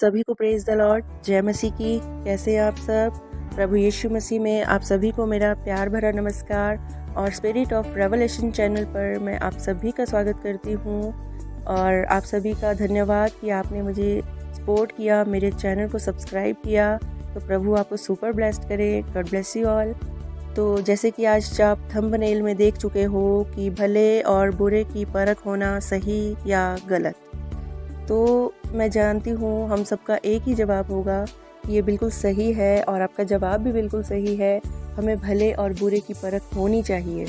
सभी को praise the Lord, जय मसीह की। कैसे हैं आप सब? प्रभु यीशु मसीह में आप सभी को मेरा प्यार भरा नमस्कार और स्पिरिट ऑफ रेवलेशन चैनल पर मैं आप सभी का स्वागत करती हूँ और आप सभी का धन्यवाद कि आपने मुझे सपोर्ट किया, मेरे चैनल को सब्सक्राइब किया। तो प्रभु आपको सुपर ब्लेस्ड करे। God bless you all. तो जैसे कि आज आप थंबनेल में देख चुके हो कि भले और बुरे की परख होना सही या गलत, तो मैं जानती हूँ हम सबका एक ही जवाब होगा कि ये बिल्कुल सही है और आपका जवाब भी बिल्कुल सही है। हमें भले और बुरे की परख होनी चाहिए,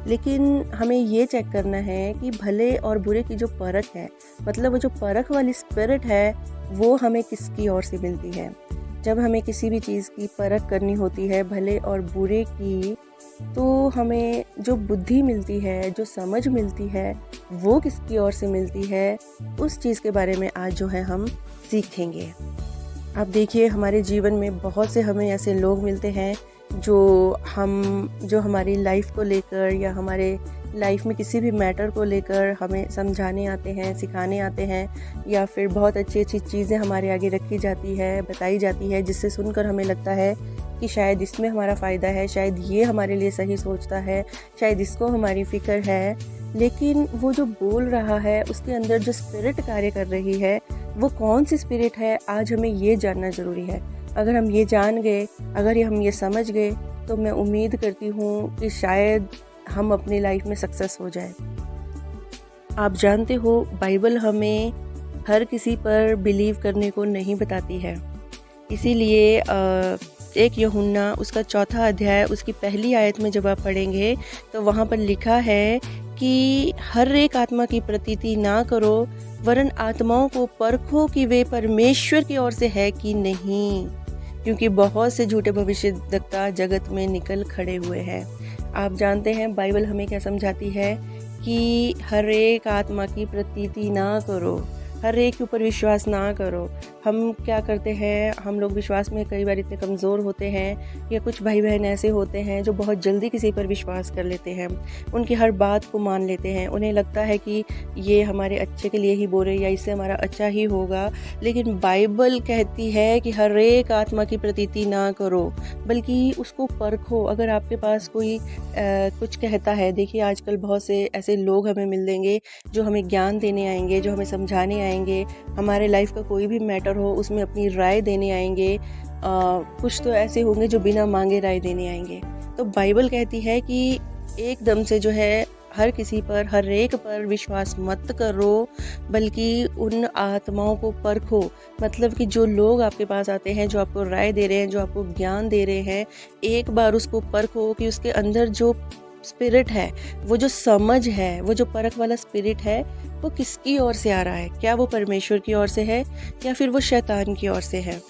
लेकिन हमें ये चेक करना है कि भले और बुरे की जो परख है, मतलब वो जो परख वाली स्पिरिट है, वो हमें किसकी ओर से मिलती है। जब हमें किसी भी चीज़ की परख करनी होती है, भले और बुरे की, तो हमें जो बुद्धि मिलती है, जो समझ मिलती है, वो किसकी ओर से मिलती है, उस चीज़ के बारे में आज जो है हम सीखेंगे। आप देखिए, हमारे जीवन में बहुत से हमें ऐसे लोग मिलते हैं जो हमारी लाइफ को लेकर या हमारे लाइफ में किसी भी मैटर को लेकर हमें समझाने आते हैं, सिखाने आते हैं, या फिर बहुत अच्छी अच्छी चीज़ें हमारे आगे रखी जाती है, बताई जाती है, जिससे सुनकर हमें लगता है कि शायद इसमें हमारा फ़ायदा है, शायद ये हमारे लिए सही सोचता है, शायद इसको हमारी फ़िक्र है। लेकिन वो जो बोल रहा है, उसके अंदर जो स्पिरिट कार्य कर रही है, वो कौन सी स्पिरिट है, आज हमें ये जानना ज़रूरी है। अगर हम ये जान गए, अगर हम ये समझ गए, तो मैं उम्मीद करती हूँ कि शायद हम अपनी लाइफ में सक्सेस हो जाए। आप जानते हो, बाइबल हमें हर किसी पर बिलीव करने को नहीं बताती है। इसीलिए एक यूहन्ना उसका 4 अध्याय उसकी पहली आयत में जब आप पढ़ेंगे तो वहाँ पर लिखा है कि हर एक आत्मा की प्रतीति ना करो, वरन आत्माओं को परखो कि वे परमेश्वर की ओर से है कि नहीं, क्योंकि बहुत से झूठे भविष्यद्वक्ता जगत में निकल खड़े हुए हैं। आप जानते हैं बाइबल हमें क्या समझाती है कि हर एक आत्मा की प्रतीति ना करो, हर एक के ऊपर विश्वास ना करो। हम क्या करते हैं, हम लोग विश्वास में कई बार इतने कमज़ोर होते हैं, या कुछ भाई बहन ऐसे होते हैं जो बहुत जल्दी किसी पर विश्वास कर लेते हैं, उनकी हर बात को मान लेते हैं। उन्हें लगता है कि ये हमारे अच्छे के लिए ही बोल रहे, या इससे हमारा अच्छा ही होगा। लेकिन बाइबल कहती है कि हर एक आत्मा की प्रतीति ना करो, बल्कि उसको परखो। अगर आपके पास कोई कुछ कहता है, देखिए आजकल बहुत से ऐसे लोग हमें मिल देंगे जो हमें ज्ञान देने आएंगे, जो हमें समझाने आएंगे, हमारे लाइफ का कोई भी मैटर हो उसमें अपनी राय देने आएंगे। कुछ तो ऐसे होंगे जो बिना मांगे राय देने आएंगे। तो बाइबल कहती है कि एकदम से जो है हर किसी पर, हर एक पर विश्वास मत करो, बल्कि उन आत्माओं को परखो। मतलब कि जो लोग आपके पास आते हैं, जो आपको राय दे रहे हैं, जो आपको ज्ञान दे रहे हैं, एक बार उसको परखो कि उसके अंदर जो स्पिरिट है, वो जो समझ है, वो जो परख वाला स्पिरिट है, वो किसकी ओर से आ रहा है। क्या वो परमेश्वर की ओर से है या फिर वो शैतान की ओर से है।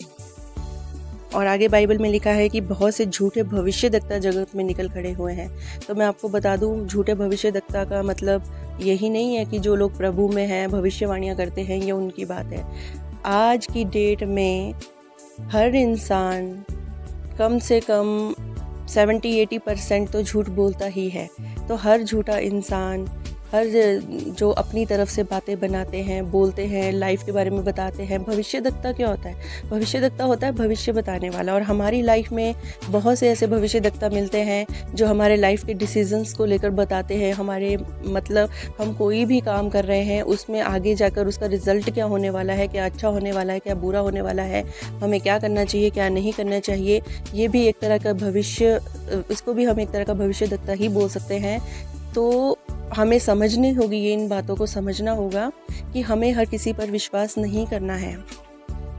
और आगे बाइबल में लिखा है कि बहुत से झूठे भविष्यद्वक्ता जगत में निकल खड़े हुए हैं। तो मैं आपको बता दूं, झूठे भविष्यद्वक्ता का मतलब यही नहीं है कि जो लोग प्रभु में हैं, भविष्यवाणियां करते हैं, ये उनकी बात है। आज की डेट में हर इंसान कम से कम 70-80% तो झूठ बोलता ही है। तो हर झूठा इंसान, हर जो अपनी तरफ से बातें बनाते हैं, बोलते हैं, लाइफ के बारे में बताते हैं। भविष्यद्वक्ता क्या होता है? भविष्यद्वक्ता होता है भविष्य बताने वाला। और हमारी लाइफ में बहुत से ऐसे भविष्यद्वक्ता मिलते हैं जो हमारे लाइफ के डिसीजंस को लेकर बताते हैं। हमारे मतलब हम कोई भी काम कर रहे हैं, उसमें आगे जाकर उसका रिजल्ट क्या होने वाला है, क्या अच्छा होने वाला है, क्या बुरा होने वाला है, हमें क्या करना चाहिए, क्या नहीं करना चाहिए। ये भी एक तरह का भविष्य, इसको भी हम एक तरह का भविष्यद्वक्ता ही बोल सकते हैं। तो हमें समझनी होगी, ये इन बातों को समझना होगा कि हमें हर किसी पर विश्वास नहीं करना है।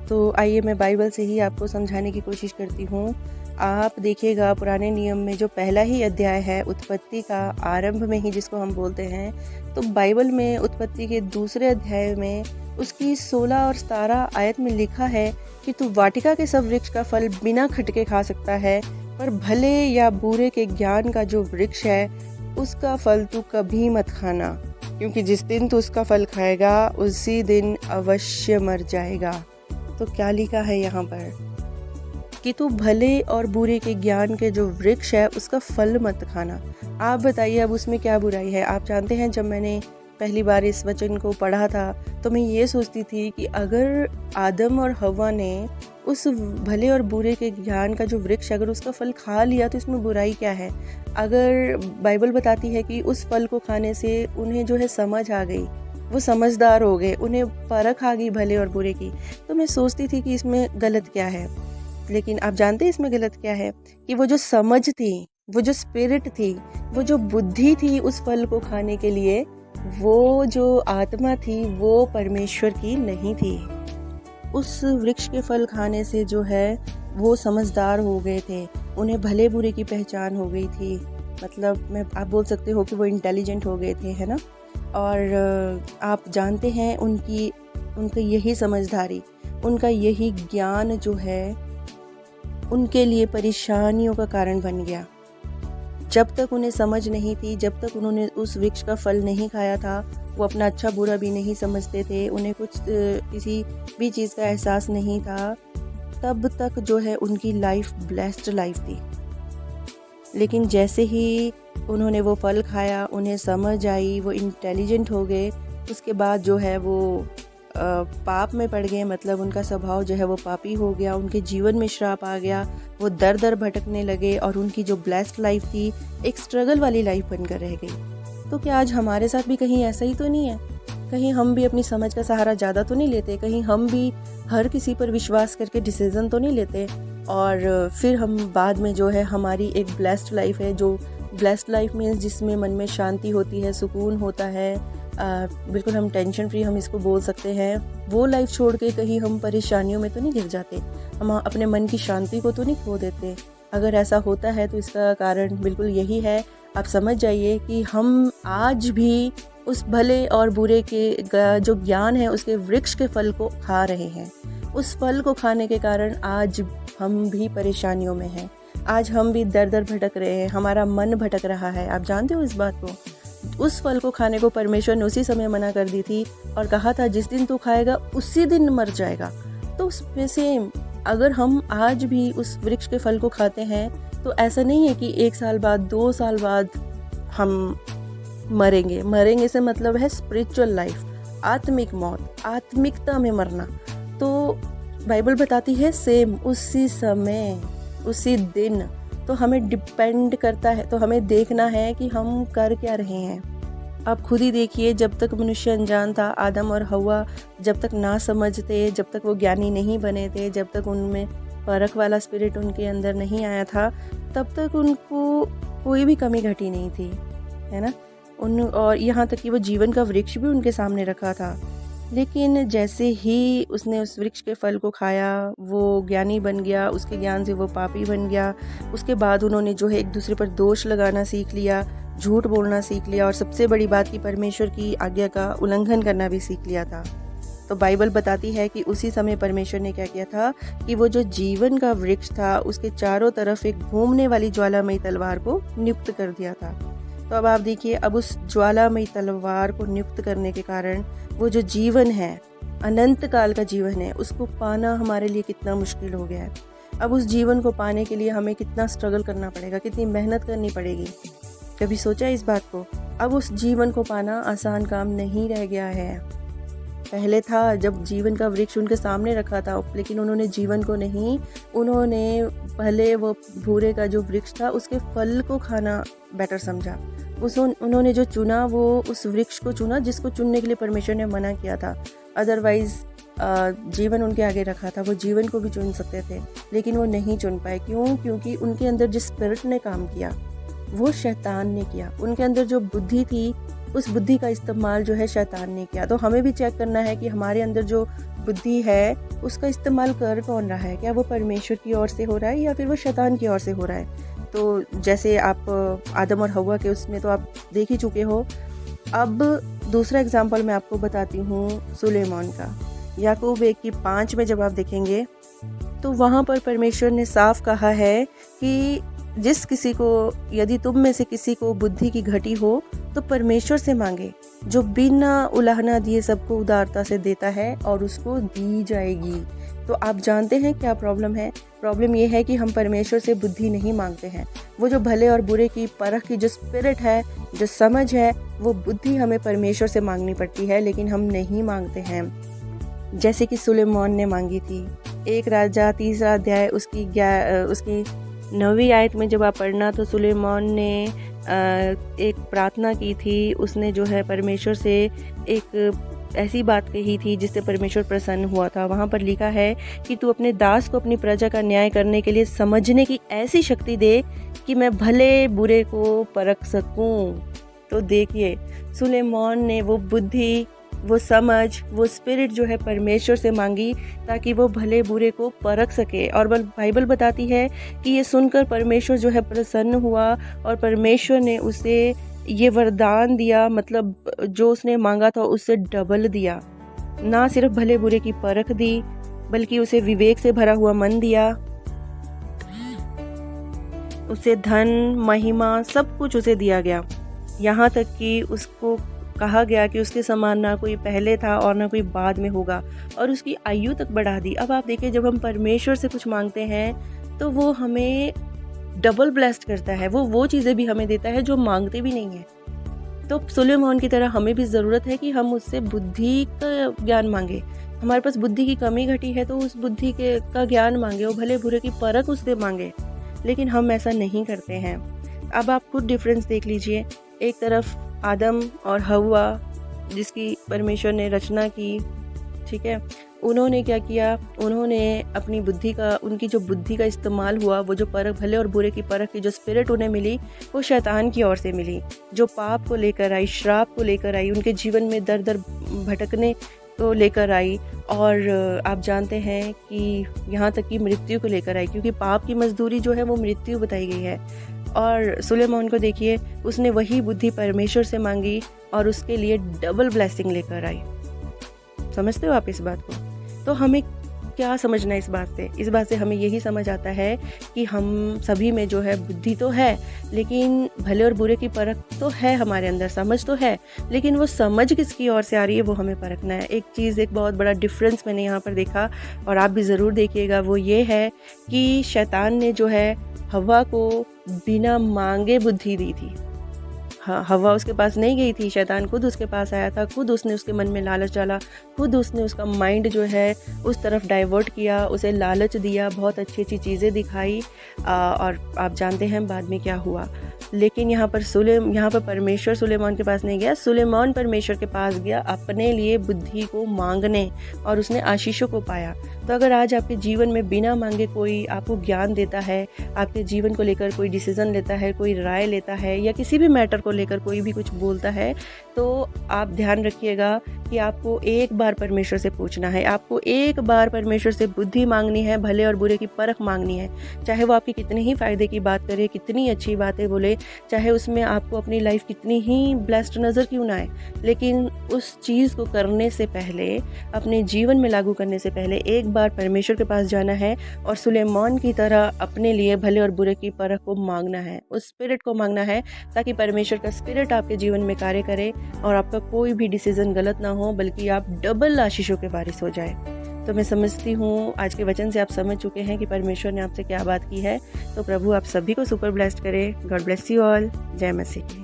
तो आइए मैं बाइबल से ही आपको समझाने की कोशिश करती हूँ। आप देखिएगा, पुराने नियम में जो पहला ही अध्याय है, उत्पत्ति का आरंभ में ही जिसको हम बोलते हैं, तो बाइबल में उत्पत्ति के 2 अध्याय में उसकी 16 और 17 आयत में लिखा है कि तू वाटिका के सब वृक्ष का फल बिना खटके खा सकता है, पर भले या बुरे के ज्ञान का जो वृक्ष है, उसका फल तू कभी मत खाना, क्योंकि जिस दिन तू उसका फल खाएगा उसी दिन अवश्य मर जाएगा। तो क्या लिखा है यहाँ पर कि तू भले और बुरे के ज्ञान के जो वृक्ष है उसका फल मत खाना। आप बताइए, अब उसमें क्या बुराई है? आप जानते हैं, जब मैंने पहली बार इस वचन को पढ़ा था तो मैं ये सोचती थी कि अगर आदम और हव्वा ने उस भले और बुरे के ज्ञान का जो वृक्ष, अगर उसका फल खा लिया तो इसमें बुराई क्या है। अगर बाइबल बताती है कि उस फल को खाने से उन्हें जो है समझ आ गई, वो समझदार हो गए, उन्हें परख आ गई भले और बुरे की, तो मैं सोचती थी कि इसमें गलत क्या है। लेकिन आप जानते हैं इसमें गलत क्या है, कि वो जो समझ थी, वो जो स्पिरिट थी, वो जो बुद्धि थी उस फल को खाने के लिए, वो जो आत्मा थी वो परमेश्वर की नहीं थी। उस वृक्ष के फल खाने से जो है वो समझदार हो गए थे, उन्हें भले बुरे की पहचान हो गई थी। मतलब आप बोल सकते हो कि वो इंटेलिजेंट हो गए थे, है ना। और आप जानते हैं उनकी यही समझदारी, उनका यही ज्ञान जो है उनके लिए परेशानियों का कारण बन गया। जब तक उन्हें समझ नहीं थी, जब तक उन्होंने उस वृक्ष का फल नहीं खाया था, वो अपना अच्छा बुरा भी नहीं समझते थे, उन्हें किसी भी चीज़ का एहसास नहीं था, तब तक जो है उनकी लाइफ ब्लेस्ड लाइफ थी। लेकिन जैसे ही उन्होंने वो फल खाया, उन्हें समझ आई, वो इंटेलिजेंट हो गए, उसके बाद जो है वो पाप में पड़ गए। मतलब उनका स्वभाव जो है वो पापी हो गया, उनके जीवन में श्राप आ गया, वो दर दर भटकने लगे और उनकी जो ब्लेस्ड लाइफ थी एक स्ट्रगल वाली लाइफ बनकर रह गई। तो क्या आज हमारे साथ भी कहीं ऐसा ही तो नहीं है? कहीं हम भी अपनी समझ का सहारा ज़्यादा तो नहीं लेते? कहीं हम भी हर किसी पर विश्वास करके डिसीज़न तो नहीं लेते? और फिर हम बाद में जो है हमारी एक ब्लेस्ड लाइफ है, जो ब्लेस्ड लाइफ मीन्स जिसमें मन में शांति होती है, सुकून होता है, बिल्कुल हम टेंशन फ्री हम इसको बोल सकते हैं, वो लाइफ छोड़ के कहीं हम परेशानियों में तो नहीं गिर जाते? हम अपने मन की शांति को तो नहीं खो देते? अगर ऐसा होता है तो इसका कारण बिल्कुल यही है। आप समझ जाइए कि हम आज भी उस भले और बुरे के जो ज्ञान है उसके वृक्ष के फल को खा रहे हैं। उस फल को खाने के कारण आज हम भी परेशानियों में हैं, आज हम भी दर दर भटक रहे हैं, हमारा मन भटक रहा है। आप जानते हो इस बात को? उस फल को खाने को परमेश्वर ने उसी समय मना कर दी थी और कहा था जिस दिन तू खाएगा उसी दिन मर जाएगा। तो उसमें से अगर हम आज भी उस वृक्ष के फल को खाते हैं तो ऐसा नहीं है कि 1 साल बाद 2 साल बाद हम मरेंगे। मरेंगे से मतलब है स्पिरिचुअल लाइफ, आत्मिक मौत, आत्मिकता में मरना। तो बाइबल बताती है सेम उसी समय उसी दिन। तो हमें डिपेंड करता है, तो हमें देखना है कि हम कर क्या रहे हैं। आप खुद ही देखिए, जब तक मनुष्य अनजान था, आदम और हव्वा जब तक ना समझते, जब तक वो ज्ञानी नहीं बने थे, जब तक उनमें परख वाला स्पिरिट उनके अंदर नहीं आया था, तब तक उनको कोई भी कमी घटी नहीं थी, है ना। और यहाँ तक कि वो जीवन का वृक्ष भी उनके सामने रखा था। लेकिन जैसे ही उसने उस वृक्ष के फल को खाया, वो ज्ञानी बन गया, उसके ज्ञान से वो पापी बन गया। उसके बाद उन्होंने जो है एक दूसरे पर दोष लगाना सीख लिया, झूठ बोलना सीख लिया, और सबसे बड़ी बात कि परमेश्वर की आज्ञा का उल्लंघन करना भी सीख लिया था। तो बाइबल बताती है कि उसी समय परमेश्वर ने क्या किया था कि वो जो जीवन का वृक्ष था उसके चारों तरफ एक घूमने वाली ज्वालामयी तलवार को नियुक्त कर दिया था। तो अब आप देखिए, अब उस ज्वालामयी तलवार को नियुक्त करने के कारण वो जो जीवन है, अनंत काल का जीवन है, उसको पाना हमारे लिए कितना मुश्किल हो गया है। अब उस जीवन को पाने के लिए हमें कितना स्ट्रगल करना पड़ेगा, कितनी मेहनत करनी पड़ेगी। कभी सोचा इस बात को? अब उस जीवन को पाना आसान काम नहीं रह गया है। पहले था जब जीवन का वृक्ष उनके सामने रखा था, लेकिन उन्होंने जीवन को नहीं, उन्होंने पहले वो भूरे का जो वृक्ष था उसके फल को खाना बेटर समझा। उन्होंने जो चुना वो उस वृक्ष को चुना जिसको चुनने के लिए परमेश्वर ने मना किया था। अदरवाइज जीवन उनके आगे रखा था, वो जीवन को भी चुन सकते थे, लेकिन वो नहीं चुन पाए। क्यों? क्योंकि उनके अंदर जिस स्पिरिट ने काम किया वो शैतान ने किया। उनके अंदर जो बुद्धि थी उस बुद्धि का इस्तेमाल जो है शैतान ने किया। तो हमें भी चेक करना है कि हमारे अंदर जो बुद्धि है उसका इस्तेमाल कर कौन रहा है। क्या वो परमेश्वर की ओर से हो रहा है या फिर वो शैतान की ओर से हो रहा है। तो जैसे आप आदम और हव्वा के उसमें तो आप देख ही चुके हो। अब दूसरा एग्जाम्पल मैं आपको बताती हूँ सुलेमान का। याकूब 1:5 में जब आप देखेंगे तो वहाँ पर परमेश्वर ने साफ कहा है कि जिस किसी को, यदि तुम में से किसी को बुद्धि की घटी हो तो परमेश्वर से मांगे, जो बिना उलाहना दिए सबको उदारता से देता है और उसको दी जाएगी। तो आप जानते हैं क्या प्रॉब्लम है? प्रॉब्लम ये है कि हम परमेश्वर से बुद्धि नहीं मांगते हैं। वो जो भले और बुरे की परख की जो स्पिरिट है, जो समझ है, वो बुद्धि हमें परमेश्वर से मांगनी पड़ती है, लेकिन हम नहीं मांगते हैं। जैसे कि सुलेमान ने मांगी थी। 1 राजा 3 अध्याय उसकी 9वीं आयत में जब आप पढ़ना, तो सुलेमान ने एक प्रार्थना की थी। उसने जो है परमेश्वर से एक ऐसी बात कही थी जिससे परमेश्वर प्रसन्न हुआ था। वहाँ पर लिखा है कि तू अपने दास को अपनी प्रजा का न्याय करने के लिए समझने की ऐसी शक्ति दे कि मैं भले बुरे को परख सकूं। तो देखिए, सुलेमान ने वो बुद्धि, वो समझ, वो स्पिरिट जो है परमेश्वर से मांगी ताकि वो भले बुरे को परख सके। और बाइबल बताती है कि ये सुनकर परमेश्वर जो है प्रसन्न हुआ और परमेश्वर ने उसे ये वरदान दिया, मतलब जो उसने मांगा था उससे डबल दिया। ना सिर्फ भले बुरे की परख दी, बल्कि उसे विवेक से भरा हुआ मन दिया, उसे धन, महिमा, सब कुछ उसे दिया गया। यहाँ तक कि उसको कहा गया कि उसके समान ना कोई पहले था और ना कोई बाद में होगा, और उसकी आयु तक बढ़ा दी। अब आप देखिए, जब हम परमेश्वर से कुछ मांगते हैं तो वो हमें डबल ब्लेस्ड करता है। वो चीज़ें भी हमें देता है जो मांगते भी नहीं है। तो सुलेमान की तरह हमें भी ज़रूरत है कि हम उससे बुद्धि का ज्ञान मांगे। हमारे पास बुद्धि की कमी घटी है तो उस बुद्धि का ज्ञान मांगे, और भले बुरे की परख उससे मांगे, लेकिन हम ऐसा नहीं करते हैं। अब आप खुद डिफरेंस देख लीजिए। एक तरफ आदम और हव्वा, जिसकी परमेश्वर ने रचना की, ठीक है, उन्होंने क्या किया, उन्होंने अपनी बुद्धि का, उनकी जो बुद्धि का इस्तेमाल हुआ, वो जो परख, भले और बुरे की परख की जो स्पिरिट उन्हें मिली, वो शैतान की ओर से मिली, जो पाप को लेकर आई, श्राप को लेकर आई, उनके जीवन में दर दर भटकने को लेकर आई, और आप जानते हैं कि यहाँ तक कि मृत्यु को लेकर आई, क्योंकि पाप की मजदूरी जो है वो मृत्यु बताई गई है। और सुलेमान को देखिए, उसने वही बुद्धि परमेश्वर से मांगी और उसके लिए डबल ब्लेसिंग लेकर आई। समझते हो आप इस बात को? तो हमें क्या समझना है इस बात से? इस बात से हमें यही समझ आता है कि हम सभी में जो है बुद्धि तो है, लेकिन भले और बुरे की परख तो है हमारे अंदर, समझ तो है, लेकिन वो समझ किसकी ओर से आ रही है वो हमें परखना है। एक बहुत बड़ा डिफरेंस मैंने यहाँ पर देखा, और आप भी ज़रूर देखिएगा, वो ये है कि शैतान ने जो है हव्वा को बिना मांगे बुद्धि दी थी। हाँ, हव्वा उसके पास नहीं गई थी, शैतान खुद उसके पास आया था, खुद उसने उसके मन में लालच डाला, खुद उसने उसका माइंड जो है उस तरफ डाइवर्ट किया, उसे लालच दिया, बहुत अच्छी अच्छी चीज़ें दिखाई, और आप जानते हैं बाद में क्या हुआ। लेकिन यहाँ पर परमेश्वर सुलेमान के पास नहीं गया, सुलेमान परमेश्वर के पास गया अपने लिए बुद्धि को मांगने, और उसने आशीषों को पाया। तो अगर आज आपके जीवन में बिना मांगे कोई आपको ज्ञान देता है, आपके जीवन को लेकर कोई डिसीज़न लेता है, कोई राय लेता है, या किसी भी मैटर को लेकर कोई भी कुछ बोलता है, तो आप ध्यान रखिएगा कि आपको एक बार परमेश्वर से पूछना है, आपको एक बार परमेश्वर से बुद्धि मांगनी है, भले और बुरे की परख मांगनी है। चाहे वो आपकी कितनी ही फ़ायदे की बात करे, कितनी अच्छी बातें बोले, चाहे उसमें आपको अपनी लाइफ कितनी ही ब्लेस्ड नज़र क्यों ना आए, लेकिन उस चीज़ को करने से पहले, अपने जीवन में लागू करने से पहले एक बार परमेश्वर के पास जाना है और सुलेमान की तरह अपने लिए भले और बुरे की परख को मांगना है, उस स्पिरिट को मांगना है, ताकि परमेश्वर का स्पिरिट आपके जीवन में कार्य करे और आपका कोई भी डिसीजन गलत ना हो, बल्कि आप डबल आशीषों के बारिश हो जाए। तो मैं समझती हूँ आज के वचन से आप समझ चुके हैं कि परमेश्वर ने आपसे क्या बात की है। तो प्रभु आप सभी को सुपर ब्लेस्ड करे। God bless you all. जय मसीह।